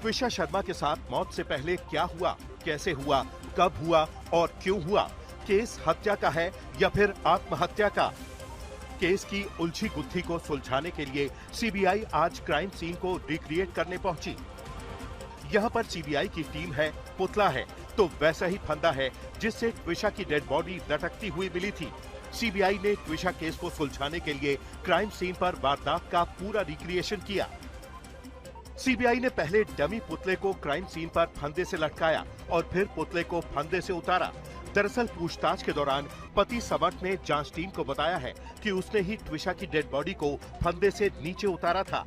त्विषा शर्मा के साथ मौत से पहले क्या हुआ, कैसे हुआ, कब हुआ और क्यों हुआ? केस हत्या का है या फिर आत्महत्या का? केस की उलझी गुत्थी को सुलझाने के लिए सीबीआई आज क्राइम सीन को रिक्रिएट करने पहुंची। यहाँ पर सीबीआई की टीम है, पुतला है, तो वैसा ही फंदा है जिससे त्विषा की डेड बॉडी लटकती हुई मिली थी। सीबीआई ने त्विषा केस को सुलझाने के लिए क्राइम सीन पर वारदात का पूरा रिक्रिएशन किया। सीबीआई ने पहले डमी पुतले को क्राइम सीन पर फंदे से लटकाया और फिर पुतले को फंदे से उतारा। दरअसल पूछताछ के दौरान पति समर्थ ने जांच टीम को बताया है कि उसने ही त्विषा की डेड बॉडी को फंदे से नीचे उतारा था,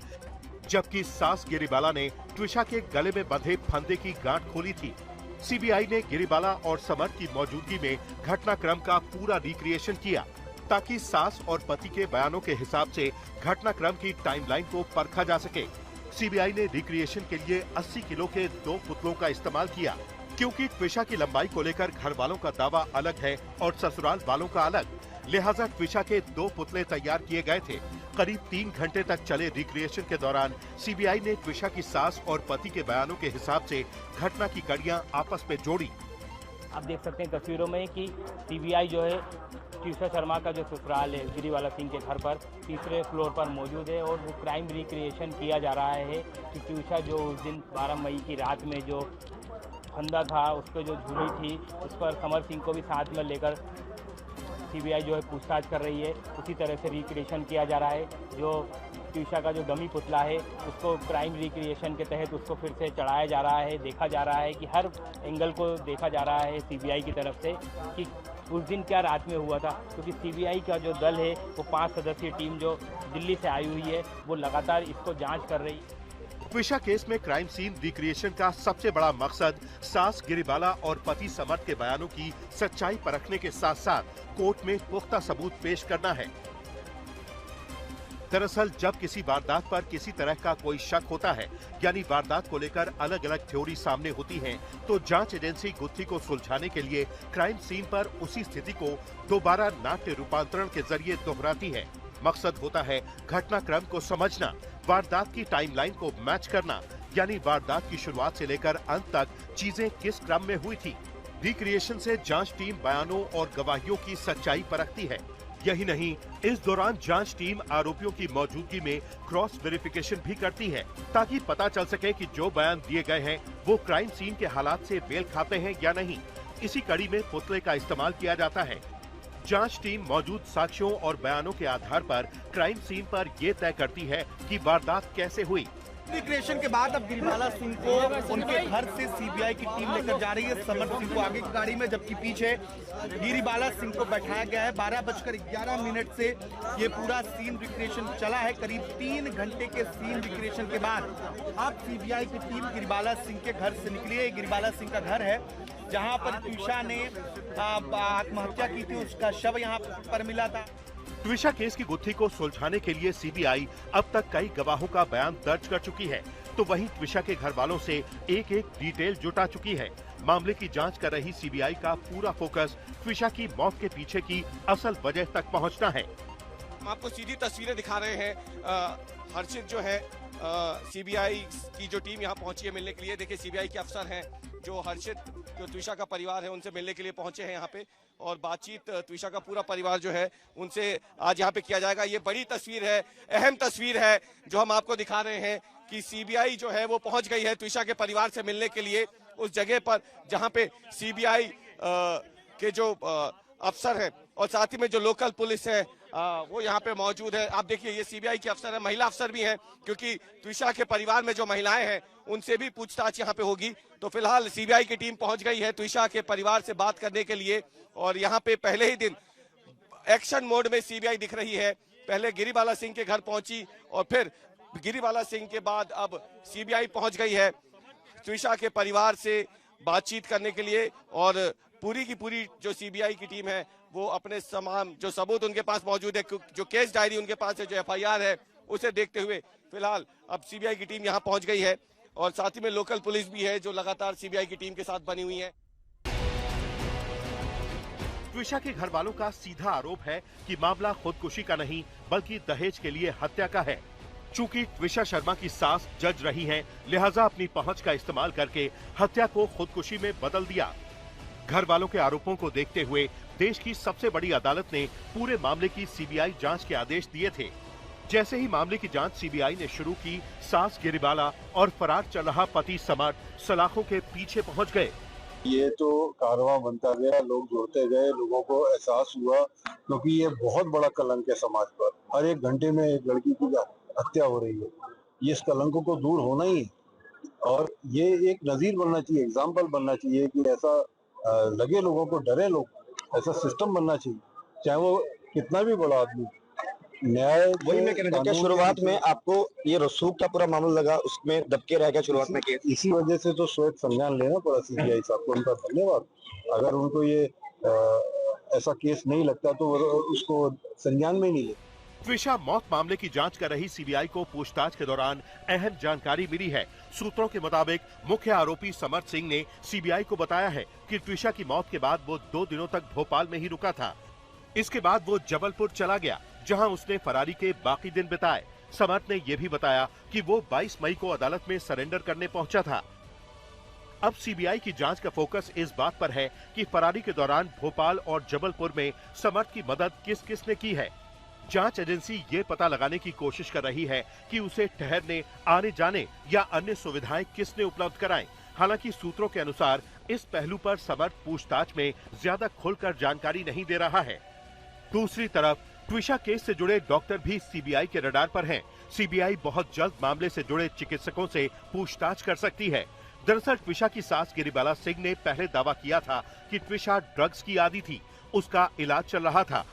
जबकि सास गिरिबाला ने त्विषा के गले में बंधे फंदे की गांठ खोली थी। सीबीआई ने गिरिबाला और समर्थ की मौजूदगी में घटनाक्रम का पूरा रिक्रिएशन किया ताकि सास और पति के बयानों के हिसाब से घटनाक्रम की टाइमलाइन को परखा जा सके। सीबीआई ने रिक्रिएशन के लिए 80 किलो के 2 पुतलों का इस्तेमाल किया, क्योंकि त्विषा की लंबाई को लेकर घर वालों का दावा अलग है और ससुराल वालों का अलग, लिहाजा त्विषा के 2 पुतले तैयार किए गए थे। करीब 3 घंटे तक चले रिक्रिएशन के दौरान सीबीआई ने त्विषा की सास और पति के बयानों के हिसाब से घटना की कड़ियां आपस में जोड़ी। आप देख सकते हैं तस्वीरों में कि सीबीआई जो है त्विषा शर्मा का जो ससुराल है गिरिबाला सिंह के घर पर 3रे फ्लोर पर मौजूद है और वो क्राइम रिक्रिएशन किया जा रहा है कि त्विषा जो उस दिन 12 मई की रात में जो फंदा था उस पर जो झूली थी उस पर समर सिंह को भी साथ में लेकर सीबीआई जो है पूछताछ कर रही है। उसी तरह से रिक्रिएशन किया जा रहा है। जो त्विषा का जो डमी पुतला है उसको क्राइम रिक्रिएशन के तहत उसको फिर से चढ़ाया जा रहा है। देखा जा रहा है कि हर एंगल को देखा जा रहा है सीबीआई की तरफ से कि उस दिन क्या रात में हुआ था, क्योंकि सीबीआई का जो दल है वो 5 सदस्यीय टीम जो दिल्ली से आई हुई है वो लगातार इसको जाँच कर रही है। त्विषा केस में क्राइम सीन रिक्रिएशन का सबसे बड़ा मकसद सास गिरिबाला और पति समर्थ के बयानों की सच्चाई परखने के साथ साथ कोर्ट में पुख्ता सबूत पेश करना है। दरअसल जब किसी वारदात पर किसी तरह का कोई शक होता है, यानी वारदात को लेकर अलग अलग थ्योरी सामने होती हैं, तो जांच एजेंसी गुत्थी को सुलझाने के लिए क्राइम सीन पर उसी स्थिति को दोबारा नाट्य रूपांतरण के जरिए दोहराती है। मकसद होता है घटनाक्रम को समझना, वारदात की टाइमलाइन को मैच करना, यानी वारदात की शुरुआत से लेकर अंत तक चीजें किस क्रम में हुई थी। रिक्रिएशन से जांच टीम बयानों और गवाहियों की सच्चाई परखती है। यही नहीं, इस दौरान जांच टीम आरोपियों की मौजूदगी में क्रॉस वेरिफिकेशन भी करती है ताकि पता चल सके कि जो बयान दिए गए हैं वो क्राइम सीन के हालात से मेल खाते हैं या नहीं। इसी कड़ी में पुतले का इस्तेमाल किया जाता है। जांच टीम मौजूद साक्ष्यों और बयानों के आधार पर क्राइम सीन पर ये तय करती है कि वारदात कैसे हुई। रिक्रिएशन के बाद अब गिरिबाला सिंह को उनके घर से सीबीआई की टीम लेकर जा रही है। समर्थ सिंह को आगे की गाड़ी में, जबकि पीछे गिरिबाला सिंह को बैठाया गया है। 12:11 से ये पूरा सीन रिक्रिएशन चला है। करीब 3 घंटे के सीन रिक्रिएशन के बाद अब सीबीआई की टीम गिरिबाला सिंह के घर से निकली है। गिरिबाला सिंह का घर है जहां पर त्विषा ने आत्महत्या की थी, उसका शव यहाँ पर मिला था। त्विषा केस की गुत्थी को सुलझाने के लिए सीबीआई अब तक कई गवाहों का बयान दर्ज कर चुकी है, तो वहीं त्विषा के घर वालों से एक एक डिटेल जुटा चुकी है। मामले की जांच कर रही सीबीआई का पूरा फोकस त्विषा की मौत के पीछे की असल वजह तक पहुंचना है। हम आपको सीधी तस्वीरें दिखा रहे हैं। हर्षित जो है सीबीआई की जो टीम यहाँ पहुंची है मिलने के लिए। देखिए सीबीआई के अफसर हैं जो हर्षित, जो त्विषा का परिवार है, उनसे मिलने के लिए पहुंचे हैं यहाँ पे, और बातचीत त्विषा का पूरा परिवार जो है उनसे आज यहाँ पे किया जाएगा। ये बड़ी तस्वीर है, अहम तस्वीर है जो हम आपको दिखा रहे हैं कि सीबीआई जो है वो पहुंच गई है त्विषा के परिवार से मिलने के लिए उस जगह पर जहाँ पे सीबीआई के जो अफसर हैं और साथ ही में जो लोकल पुलिस है वो यहाँ पे मौजूद है। आप देखिए ये सीबीआई के अफसर है, महिला अफसर भी हैं, क्योंकि त्विषा के परिवार में जो महिलाएं हैं उनसे भी पूछताछ यहाँ पे होगी। तो फिलहाल सीबीआई की टीम पहुंच गई है त्विषा के परिवार से बात करने के लिए, और यहाँ पे पहले ही दिन एक्शन मोड में सीबीआई दिख रही है। पहले गिरिबाला सिंह के घर पहुंची और फिर गिरिबाला सिंह के बाद अब सीबीआई पहुंच गई है त्विषा के परिवार से बातचीत करने के लिए, और पूरी की पूरी जो सीबीआई की टीम है वो अपने तमाम जो सबूत उनके पास मौजूद है, जो केस डायरी उनके पास है, जो एफआईआर है, उसे देखते हुए फिलहाल अब सीबीआई की टीम यहाँ पहुंच गई है, और साथ ही में लोकल पुलिस भी है जो लगातार सीबीआई की टीम के साथ बनी हुई है। त्विषा के घर वालों का सीधा आरोप है कि मामला खुदकुशी का नहीं बल्कि दहेज के लिए हत्या का है। चूंकि ट्विशा शर्मा की सास जज रही हैं, लिहाजा अपनी पहुंच का इस्तेमाल करके हत्या को खुदकुशी में बदल दिया। घर वालों के आरोपों को देखते हुए देश की सबसे बड़ी अदालत ने पूरे मामले की सीबीआई जांच के आदेश दिए थे। जैसे ही मामले की जांच सीबीआई ने शुरू की, सास गिरिबाला और फरार चल रहा पति समर्थ सलाखों के पीछे पहुंच गए। ये तो कारवां बनता गया, लोग जुड़ते गए, लोगों को एहसास हुआ, क्योंकि ये बहुत बड़ा कलंक है समाज पर। हर एक घंटे में एक लड़की की हत्या हो रही है। ये इस कलंक को दूर होना ही है और ये एक नजीर बनना चाहिए, एग्जाम्पल बनना चाहिए कि ऐसा लगे, लोगों को डरे लोग, ऐसा सिस्टम बनना चाहिए, चाहे वो कितना भी बड़ा आदमी। न्याय वही मैं कहना चाहता हूँ, शुरुआत में आपको ये रसूख का पूरा मामला लगा, उसमें दबके रह गया शुरुआत में केस। इसी वजह से तो श्वेत संज्ञान लेना पड़ा सीबीआई साहब को, उनका धन्यवाद। अगर उनको ये ऐसा केस नहीं लगता तो उसको संज्ञान में ही नहीं लेते। ट्विशा मौत मामले की जांच कर रही सीबीआई को पूछताछ के दौरान अहम जानकारी मिली है। सूत्रों के मुताबिक मुख्य आरोपी समर्थ सिंह ने सीबीआई को बताया है कि ट्विशा की मौत के बाद वो 2 दिनों तक भोपाल में ही रुका था। इसके बाद वो जबलपुर चला गया, जहां उसने फरारी के बाकी दिन बिताए। समर्थ ने यह भी बताया कि वो 22 मई को अदालत में सरेंडर करने पहुंचा था। अब सीबीआई की जांच का फोकस इस बात पर है कि फरारी के दौरान भोपाल और जबलपुर में समर्थ की मदद किस किस ने की है। जांच एजेंसी ये पता लगाने की कोशिश कर रही है कि उसे ठहरने, आने जाने या अन्य सुविधाएं किसने उपलब्ध कराएं। हालांकि सूत्रों के अनुसार इस पहलू पर समर्थ पूछताछ में ज्यादा खुलकर जानकारी नहीं दे रहा है। दूसरी तरफ ट्विशा केस से जुड़े डॉक्टर भी सीबीआई के रडार पर हैं। सीबीआई बहुत जल्द मामले से जुड़े चिकित्सकों से पूछताछ कर सकती है। दरअसल ट्विशा की सास गिरिबाला सिंह ने पहले दावा किया था कि ट्विशा ड्रग्स की आदी थी, उसका इलाज चल रहा था